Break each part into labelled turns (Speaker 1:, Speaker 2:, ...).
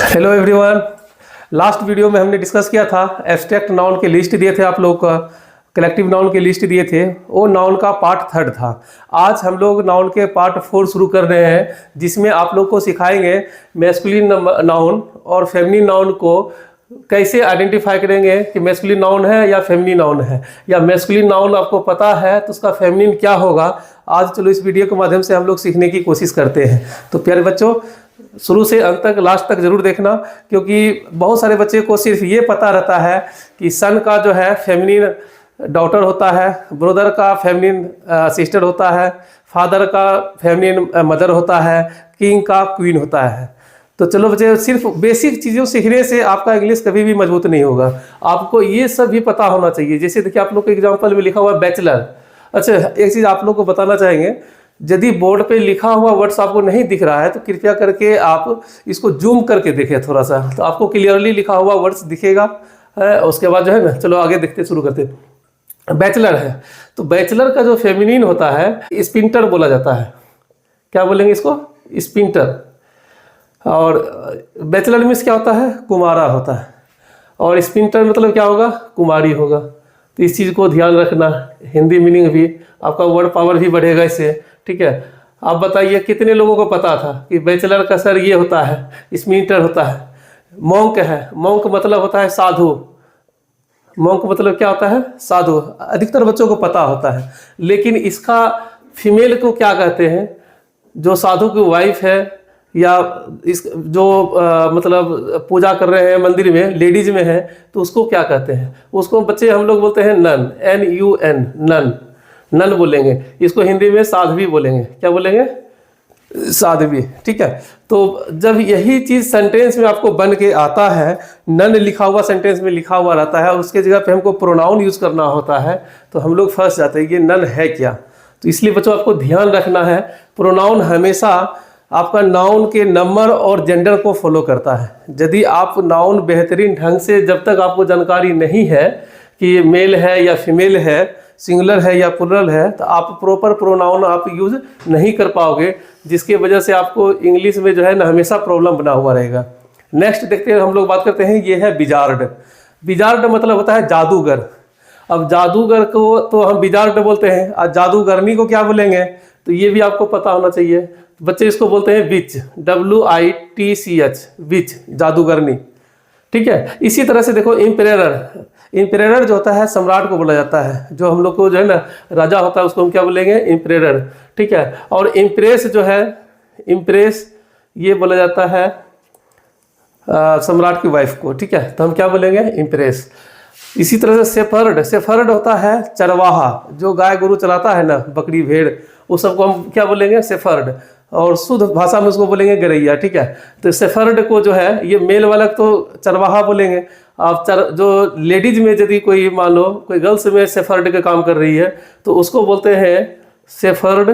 Speaker 1: Hello everyone. Last video में हमने discuss किया था एब्स्ट्रैक्ट नाउन के लिस्ट दिए थे आप लोग का, कलेक्टिव नाउन के लिस्ट दिए थे, वो नाउन का पार्ट 3 था। आज हम लोग नाउन के पार्ट 4 शुरू कर रहे हैं, जिसमें आप लोग को सिखाएंगे मैस्कुलिन नाउन और फेमिनिन नाउन को कैसे आइडेंटिफाई करेंगे कि मैस्कुलिन नाउन है या फेमिनिन नाउन है, या मैस्कुलिन नाउन आपको पता है तो उसका फेमिनिन क्या होगा। आज चलो इस वीडियो के माध्यम से हम लोग सीखने की कोशिश करते हैं। तो प्यारे बच्चों, शुरू से अंत तक, लास्ट तक जरूर देखना, क्योंकि बहुत सारे बच्चे को सिर्फ ये पता रहता है कि सन का जो है फेमिनिन डॉटर होता है, ब्रदर का फेमिनिन सिस्टर होता है, फादर का फेमिनिन मदर होता है, किंग का क्वीन होता है। तो चलो बच्चे, सिर्फ बेसिक चीज़ों सीखने से आपका इंग्लिश कभी भी मजबूत नहीं होगा। आपको ये सब भी पता होना चाहिए। जैसे देखिए, आप लोग के एग्जाम्पल में लिखा हुआ है बैचलर। अच्छा, एक चीज़ आप लोग को बताना चाहेंगे, यदि बोर्ड पे लिखा हुआ वर्ड्स आपको नहीं दिख रहा है तो कृपया करके आप इसको जूम करके देखें थोड़ा सा, तो आपको क्लियरली लिखा हुआ वर्ड्स दिखेगा। उसके बाद जो है ना, चलो आगे देखते शुरू करते। बैचलर है तो बैचलर का जो फेमिनिन होता है स्पिंटर बोला जाता है। क्या बोलेंगे इसको? स्पिंटर। और बैचलर मीन्स क्या होता है? कुमारा होता है। और स्पिंटर मतलब क्या होगा? कुमारी होगा। तो इस चीज़ को ध्यान रखना। हिंदी मीनिंग भी आपका वर्ड पावर भी बढ़ेगा इससे, ठीक है। आप बताइए कितने लोगों को पता था कि बैचलर का सर ये होता है, स्पिंटर होता है। मॉन्क है, मॉन्क मतलब होता है साधु। मॉन्क मतलब क्या होता है? साधु। अधिकतर बच्चों को पता होता है, लेकिन इसका फीमेल को क्या कहते हैं? जो साधु की वाइफ है या इस जो मतलब पूजा कर रहे हैं मंदिर में, लेडीज में है, तो उसको क्या कहते हैं? उसको बच्चे हम लोग बोलते हैं नन, NUN, नन। नन बोलेंगे। इसको हिंदी में साध्वी बोलेंगे। क्या बोलेंगे? साध्वी, ठीक है। तो जब यही चीज़ सेंटेंस में आपको बन के आता है, नन लिखा हुआ सेंटेंस में लिखा हुआ रहता है और उसके जगह पे हमको प्रोनाउन यूज़ करना होता है, तो हम लोग फंस जाते हैं, ये नन है क्या। तो इसलिए बच्चों आपको ध्यान रखना है, प्रोनाउन हमेशा आपका नाउन के नंबर और जेंडर को फॉलो करता है। यदि आप नाउन बेहतरीन ढंग से, जब तक आपको जानकारी नहीं है कि ये मेल है या फीमेल है, सिंगुलर है या प्लुरल है, तो आप प्रॉपर प्रोनाउन आप यूज़ नहीं कर पाओगे, जिसके वजह से आपको इंग्लिश में जो है ना हमेशा प्रॉब्लम बना हुआ रहेगा। नेक्स्ट देखते हैं, हम लोग बात करते हैं, ये है विजार्ड। विजार्ड मतलब होता है जादूगर। अब जादूगर को तो हम विजार्ड बोलते हैं, और जादूगरनी को क्या बोलेंगे? तो ये भी आपको पता होना चाहिए। बच्चे इसको बोलते हैं विच, WITCH, विच, जादूगरनी, ठीक है। इसी तरह से देखो इम्पेरर। इम्पेरर जो होता है सम्राट को बोला जाता है। जो हम लोग को जो है ना राजा होता है उसको हम क्या बोलेंगे? इम्पेरर, ठीक है। और इम्प्रेस जो है, इम्प्रेस ये बोला जाता है सम्राट की वाइफ को, ठीक है। तो हम क्या बोलेंगे? इम्प्रेस। इसी तरह से सेफर्ड। सेफर्ड होता है चरवाहा, जो गाय गोरू चलाता है ना, बकरी भेड़, उस सबको हम क्या बोलेंगे? सेफर्ड। और शुद्ध भाषा में उसको बोलेंगे गरैया, ठीक है। तो सेफर्ड को जो है, ये मेल वाला तो चरवाहा बोलेंगे। आप जो लेडीज में यदि कोई मान लो कोई गर्ल्स में सेफर्ड का काम कर रही है, तो उसको बोलते हैं सेफर्ड।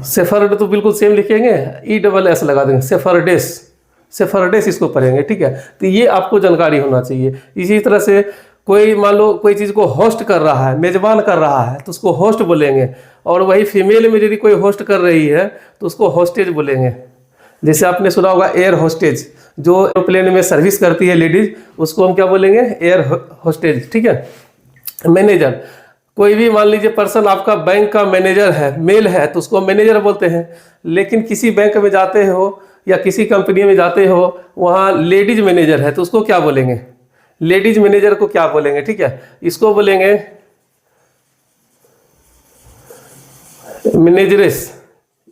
Speaker 1: सेफर्ड तो बिल्कुल सेम लिखेंगे, ESS लगा देंगे, सेफर्डेस। सेफर्डेस इसको पढ़ेंगे, ठीक है। तो ये आपको जानकारी होना चाहिए। इसी तरह से कोई मान लो कोई चीज़ को होस्ट कर रहा है, मेजबान कर रहा है, तो उसको होस्ट बोलेंगे। और वही फीमेल में यदि कोई होस्ट कर रही है तो उसको होस्टेज बोलेंगे। जैसे आपने सुना होगा एयर होस्टेज, जो एरोप्लेन में सर्विस करती है लेडीज, उसको हम क्या बोलेंगे? एयर होस्टेज, ठीक है। मैनेजर, कोई भी मान लीजिए पर्सन आपका बैंक का मैनेजर है, मेल है, तो उसको मैनेजर बोलते हैं। लेकिन किसी बैंक में जाते हो या किसी कंपनी में जाते हो, वहाँ लेडीज मैनेजर है, तो उसको क्या बोलेंगे? लेडीज मैनेजर को क्या बोलेंगे? ठीक है, इसको बोलेंगे मैनेजरेस,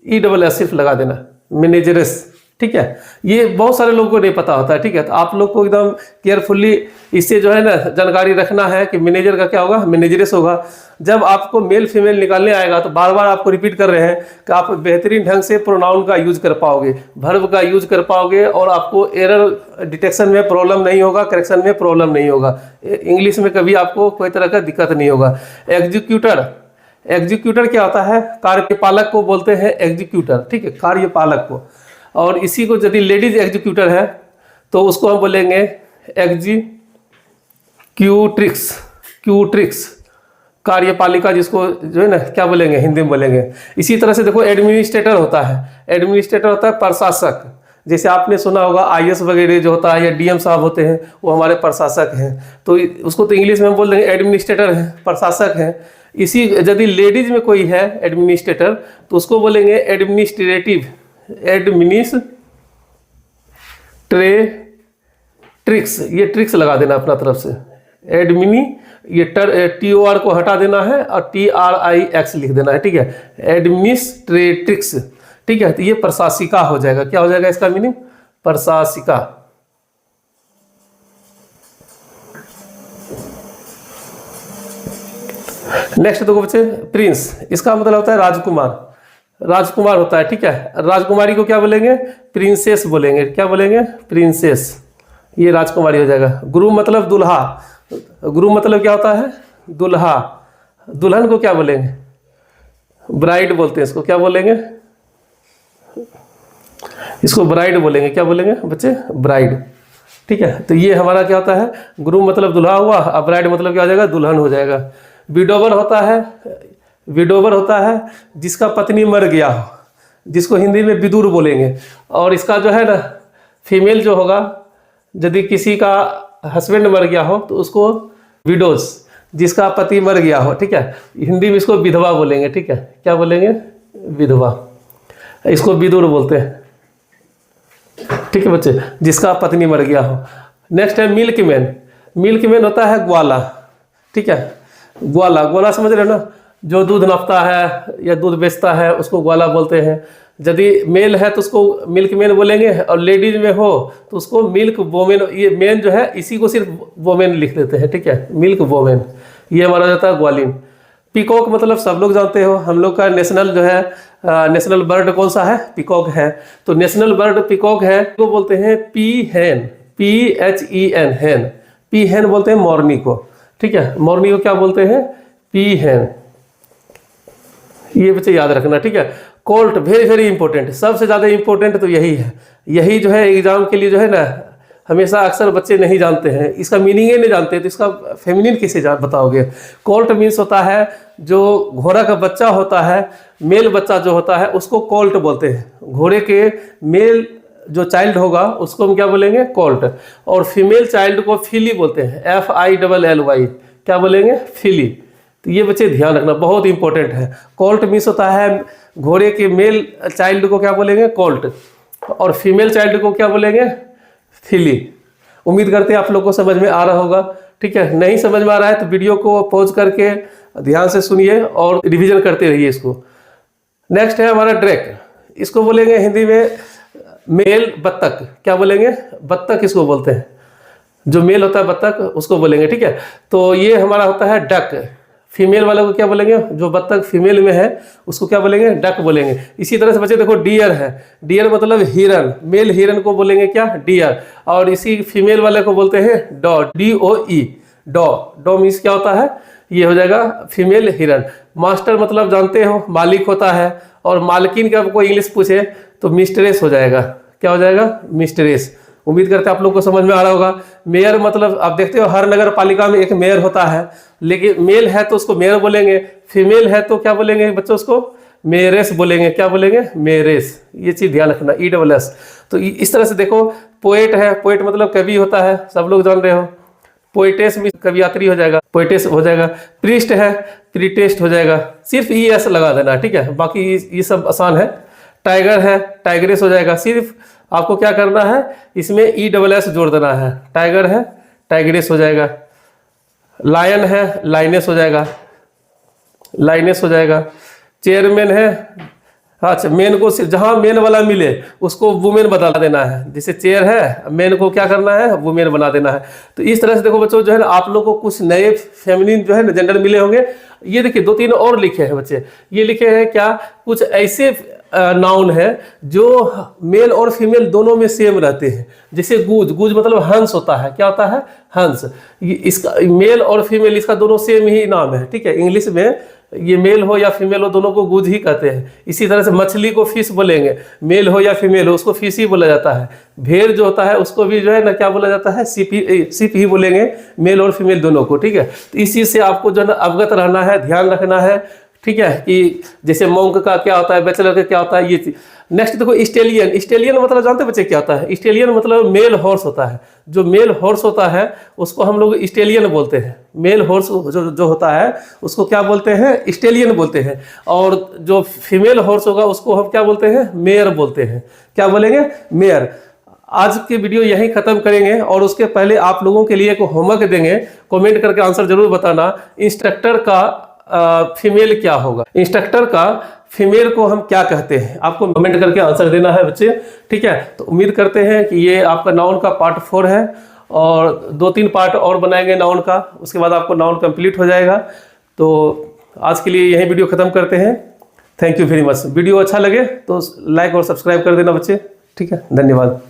Speaker 1: ESS सिर्फ लगा देना, मैनेजरेस, ठीक है। ये बहुत सारे लोगों को नहीं पता होता है, ठीक है। तो आप लोग को एकदम केयरफुली इससे जो है ना जानकारी रखना है कि मैनेजर का क्या होगा? मैनेजरेस होगा। जब आपको मेल फीमेल निकालने आएगा तो बार बार आपको रिपीट कर रहे हैं कि आप बेहतरीन ढंग से प्रोनाउन का यूज कर पाओगे, वर्ब का यूज कर पाओगे, और आपको एरर डिटेक्शन में प्रॉब्लम नहीं होगा, करेक्शन में प्रॉब्लम नहीं होगा। इंग्लिश में कभी आपको कोई तरह का दिक्कत नहीं होगा। एग्जीक्यूटर। एग्जीक्यूटर क्या होता है? कार्यपालक को बोलते हैं एग्जीक्यूटर, ठीक है, कार्यपालक को। और इसी को यदि लेडीज एग्जीक्यूटर है तो उसको हम बोलेंगे एग्जीक्यूट्रिक्स, क्यूट्रिक्स, कार्यपालिका, जिसको जो है ना क्या बोलेंगे? हिंदी में बोलेंगे। इसी तरह से देखो एडमिनिस्ट्रेटर होता है। एडमिनिस्ट्रेटर होता है प्रशासक। जैसे आपने सुना होगा आईएएस वगैरह जो होता है या डीएम साहब होते हैं वो हमारे प्रशासक हैं, तो उसको तो इंग्लिश में हम बोल देंगे एडमिनिस्ट्रेटर हैं, प्रशासक हैं। इसी यदि लेडीज में कोई है एडमिनिस्ट्रेटर तो उसको बोलेंगे एडमिनिस्ट्रेटिव, एडमिनिस्ट्रेट्रिक्स, ये ट्रिक्स लगा देना अपना तरफ से। एडमिनी, ये TOR को हटा देना है और TRIX लिख देना है, ठीक है, एडमिनिस्ट्रेट्रिक्स, ठीक है। तो ये प्रशासिका हो जाएगा। क्या हो जाएगा इसका मीनिंग? प्रशासिका। नेक्स्ट देखो बच्चे, प्रिंस, इसका मतलब होता है राजकुमार, राजकुमार होता है, ठीक है। राजकुमारी को क्या बोलेंगे? प्रिंसेस बोलेंगे। क्या बोलेंगे? प्रिंसेस, ये राजकुमारी हो जाएगा। गुरु मतलब दूल्हा, गुरु मतलब क्या होता है? दूल्हा। दुल्हन को क्या बोलेंगे? ब्राइड बोलते हैं इसको। क्या बोलेंगे? इसको ब्राइड बोलेंगे। क्या बोलेंगे बच्चे? ब्राइड, ठीक है। तो ये हमारा क्या होता है? गुरु मतलब दूल्हा हुआ, अब ब्राइड मतलब क्या हो जाएगा? दुल्हन हो जाएगा। विडोवर होता है, विडोवर होता है जिसका पत्नी मर गया हो, जिसको हिंदी में विदुर बोलेंगे। और इसका जो है ना फीमेल जो होगा, यदि किसी का हस्बैंड मर गया हो तो उसको विडोज, जिसका पति मर गया हो, ठीक है। हिंदी में इसको विधवा बोलेंगे, ठीक है। क्या बोलेंगे? विधवा। इसको विदुर बोलते हैं, ठीक है बच्चे, जिसका पत्नी मर गया हो। नेक्स्ट है मिल्कमैन। मिल्कमैन होता है ग्वाला, ठीक है। ग्वाला, ग्वाला समझ रहे हो ना, जो दूध नापता है या दूध बेचता है उसको ग्वाला बोलते हैं। यदि मेल है तो उसको मिल्कमैन बोलेंगे, और लेडीज में हो तो उसको मिल्क वोमेन। ये मेन जो है इसी को सिर्फ वोमेन लिख देते हैं, ठीक है, मिल्क वोमेन। ये हमारा जाता है ग्वालिन। पीकॉक मतलब सब लोग जानते हो, हम लोग का नेशनल जो है नेशनल बर्ड कौन सा है? पीकॉक है। तो नेशनल बर्ड पीकॉक है, तो बोलते हैं पी हैन, PHEN, हैन। पी हैन बोलते हैं मोरनी को, ठीक है। मोरनी को क्या बोलते हैं? पी हैन। ये बच्चे याद रखना, ठीक है। कोल्ट, वेरी वेरी इंपॉर्टेंट, सबसे ज़्यादा इंपॉर्टेंट तो यही है। यही जो है एग्जाम के लिए जो है ना, हमेशा अक्सर बच्चे नहीं जानते हैं, इसका मीनिंग ही नहीं जानते, तो इसका फेमिनिन कैसे बताओगे? कोल्ट मीन्स होता है जो घोड़ा का बच्चा होता है, मेल बच्चा जो होता है उसको कोल्ट बोलते हैं। घोड़े के मेल जो चाइल्ड होगा उसको हम क्या बोलेंगे? कोल्ट। और फीमेल चाइल्ड को फिली बोलते हैं, FILLY। क्या बोलेंगे? फिली। तो ये बच्चे ध्यान रखना, बहुत इंपॉर्टेंट है। कोल्ट मीन्स होता है घोड़े के मेल चाइल्ड को क्या बोलेंगे? कोल्ट। और फीमेल चाइल्ड को क्या बोलेंगे? फिली। उम्मीद करते हैं आप लोग को समझ में आ रहा होगा, ठीक है। नहीं समझ में आ रहा है तो वीडियो को पॉज करके ध्यान से सुनिए और रिवीजन करते रहिए इसको। नेक्स्ट है हमारा ड्रैक, इसको बोलेंगे हिंदी में मेल बत्तख। क्या बोलेंगे? बत्तख इसको बोलते हैं, जो मेल होता है बत्तख उसको बोलेंगे, ठीक है। तो ये हमारा होता है डक। फीमेल वाले को क्या बोलेंगे? जो बत्तख फीमेल में है उसको क्या बोलेंगे? डक बोलेंगे। इसी तरह से बच्चे देखो डियर है, डियर मतलब हिरन, मेल हिरन को बोलेंगे क्या? डियर। और इसी फीमेल वाले को बोलते हैं डॉ, DOE, डॉ। डॉ मीन्स क्या होता है? ये हो जाएगा फीमेल हिरन। मास्टर मतलब जानते हो मालिक होता है, और मालकिन का कोई इंग्लिश पूछे तो मिस्ट्रेस हो जाएगा। क्या हो जाएगा? मिस्ट्रेस। उम्मीद करते हैं आप लोग को समझ में आ रहा होगा। मेयर मतलब आप देखते हो हर नगर पालिका में एक मेयर होता है, लेकिन मेल है तो उसको मेयर बोलेंगे, फीमेल है तो क्या बोलेंगे बच्चों? उसको मेयरेस बोलेंगे। क्या बोलेंगे? मेयरेस। ये चीज़ ध्यान रखना, ESS। तो इस तरह से देखो। पोएट है, पोएट मतलब कवि होता है, सब लोग जान रहे हो। पोएटेस में कवियात्री हो जाएगा, पोएटेस हो जाएगा। प्रीस्ट है, प्रीटेस्ट हो जाएगा। सिर्फ ES लगा देना, ठीक है, बाकी ये सब आसान है। टाइगर है, टाइगरेस हो जाएगा। सिर्फ आपको क्या करना है, इसमें ESS जोड़ देना है। टाइगर है, टाइगरेस हो जाएगा। लायन है, लाइनेस हो जाएगा, लाइनेस हो जाएगा। चेयरमैन है, अच्छा, मेन को जहां मेन वाला मिले उसको वुमेन बता देना है। जैसे चेयर है, मेन को क्या करना है? वुमेन बना देना है। तो इस तरह से देखो बच्चों, जो है ना आप लोगों को कुछ नए फेमिनिन जो है ना जेंडर मिले होंगे। ये देखिए 2-3 और लिखे हैं बच्चे। ये लिखे हैं क्या? कुछ ऐसे नाउन है जो मेल और फीमेल दोनों में सेम रहते हैं। जैसे गूज, गूज मतलब हंस होता है। क्या होता है? हंस। इसका मेल और फीमेल इसका दोनों सेम ही नाम है, ठीक है। इंग्लिश में ये मेल हो या फीमेल हो दोनों को गूज ही कहते हैं। इसी तरह से मछली को फिश बोलेंगे, मेल हो या फीमेल हो उसको फिश ही बोला जाता है। भेड़ जो होता है उसको भी जो है ना क्या बोला जाता है? सिप ही बोलेंगे, मेल और फीमेल दोनों को, ठीक है। तो इस चीज़ से आपको जो है ना अवगत रहना है, ध्यान रखना है, ठीक है, कि जैसे मॉन्क का क्या होता है, बैचलर का क्या होता है, ये नेक्स्ट देखो स्टेलियन। स्टेलियन मतलब जानते बच्चे क्या होता है? स्टेलियन मतलब मेल हॉर्स होता है। जो मेल हॉर्स होता है उसको हम लोग स्टेलियन बोलते हैं। मेल हॉर्स जो होता है उसको क्या बोलते हैं? स्टेलियन बोलते हैं। और जो फीमेल हॉर्स होगा उसको हम क्या बोलते हैं? मेयर बोलते हैं। क्या बोलेंगे? मेयर। आज की वीडियो यहीं खत्म करेंगे और उसके पहले आप लोगों के लिए एक होमवर्क देंगे। कमेंट करके आंसर जरूर बताना। इंस्ट्रक्टर का फीमेल क्या होगा? इंस्ट्रक्टर का फीमेल को हम क्या कहते हैं? आपको कमेंट करके आंसर देना है बच्चे, ठीक है। तो उम्मीद करते हैं कि ये आपका नाउन का पार्ट 4 है और 2-3 पार्ट और बनाएंगे नाउन का, उसके बाद आपको नाउन कंप्लीट हो जाएगा। तो आज के लिए यही वीडियो खत्म करते हैं। Thank you very much. Video अच्छा लगे तो लाइक और सब्सक्राइब कर देना बच्चे, ठीक है। धन्यवाद।